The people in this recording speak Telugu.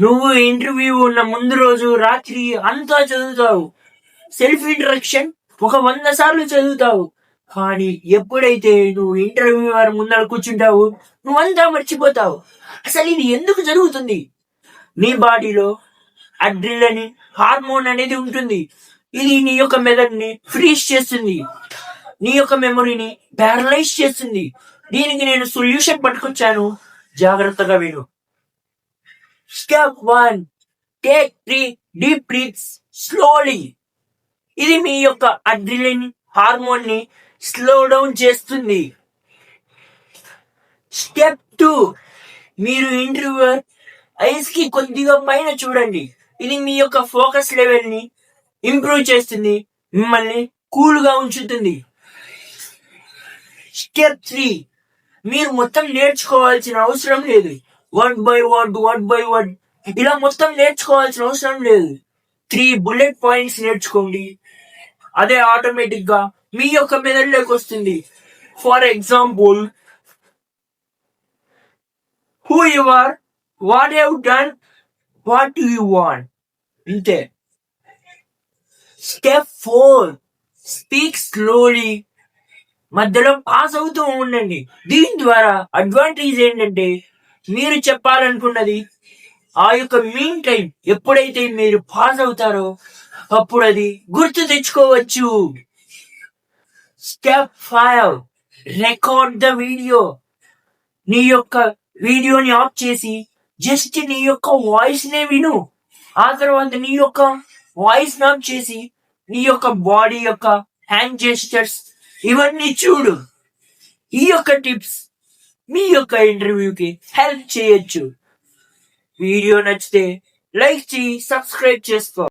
నువ్వు ఇంటర్వ్యూ ఉన్న ముందు రోజు రాత్రి అంతా చదువుతావు. సెల్ఫ్ ఇంట్రడక్షన్ ఒక 100 సార్లు చదువుతావు. కానీ ఎప్పుడైతే నువ్వు ఇంటర్వ్యూ వారి ముందర కూర్చుంటావు, నువ్వంతా మర్చిపోతావు. అసలు ఇది ఎందుకు జరుగుతుంది? నీ బాడీలో అడ్రినలిన్ హార్మోన్ అనేది ఉంటుంది. ఇది నీ యొక్క మెదడుని ఫ్రీజ్ చేస్తుంది, నీ యొక్క మెమొరీని ప్యారలైజ్ చేస్తుంది. దీనికి నేను సొల్యూషన్ పట్టుకొచ్చాను, జాగ్రత్తగా విను. Step 1, take 3 deep breaths slowly. ఇది మీ యొక్క అడ్రినలిన్ హార్మోన్ ని స్లో డౌన్ చేస్తుంది. స్టెప్ 2, మీరు ఇంటర్వ్యూయర్ ఐస్ కి కొద్దిగా పైన చూడండి. ఇది మీ యొక్క ఫోకస్ లెవెల్ ని ఇంప్రూవ్ చేస్తుంది, మిమ్మల్ని కూల్ గా ఉంచుతుంది. స్టెప్ 3, మీరు మొత్తం నేర్చుకోవాల్సిన అవసరం లేదు. వర్డ్ బై వర్డ్ ఇలా మొత్తం నేర్చుకోవాల్సిన అవసరం లేదు. 3 బుల్లెట్ పాయింట్స్ నేర్చుకోండి. అదే ఆటోమేటిక్ గా మీ యొక్క మెదడులోకి వస్తుంది. For example, who you are, what you have done, what do you want. ఇంతే. Step 4, speak slowly. మధ్యలో పాస్ అవుతూ ఉండండి. దీని ద్వారా అడ్వాంటేజ్ ఏంటంటే, మీరు చెప్పాలనుకున్నది ఆ యొక్క మీన్ టైం ఎప్పుడైతే మీరు పాస్ అవుతారో అప్పుడు అది గుర్తు తెచ్చుకోవచ్చు. Step 5, record the video. నీ యొక్క వీడియోని ఆఫ్ చేసి జస్ట్ నీ యొక్క వాయిస్ నే విను. ఆ తర్వాత నీ యొక్క వాయిస్ ఆఫ్ చేసి నీ యొక్క బాడీ యొక్క హ్యాండ్ జెస్చర్స్ ఇవన్నీ చూడు. ఈ యొక్క టిప్స్ మీ యొక్క ఇంటర్వ్యూకి హెల్ప్ చేయొచ్చు. వీడియో నచ్చితే లైక్ చేయి, సబ్స్క్రైబ్ చేసుకో.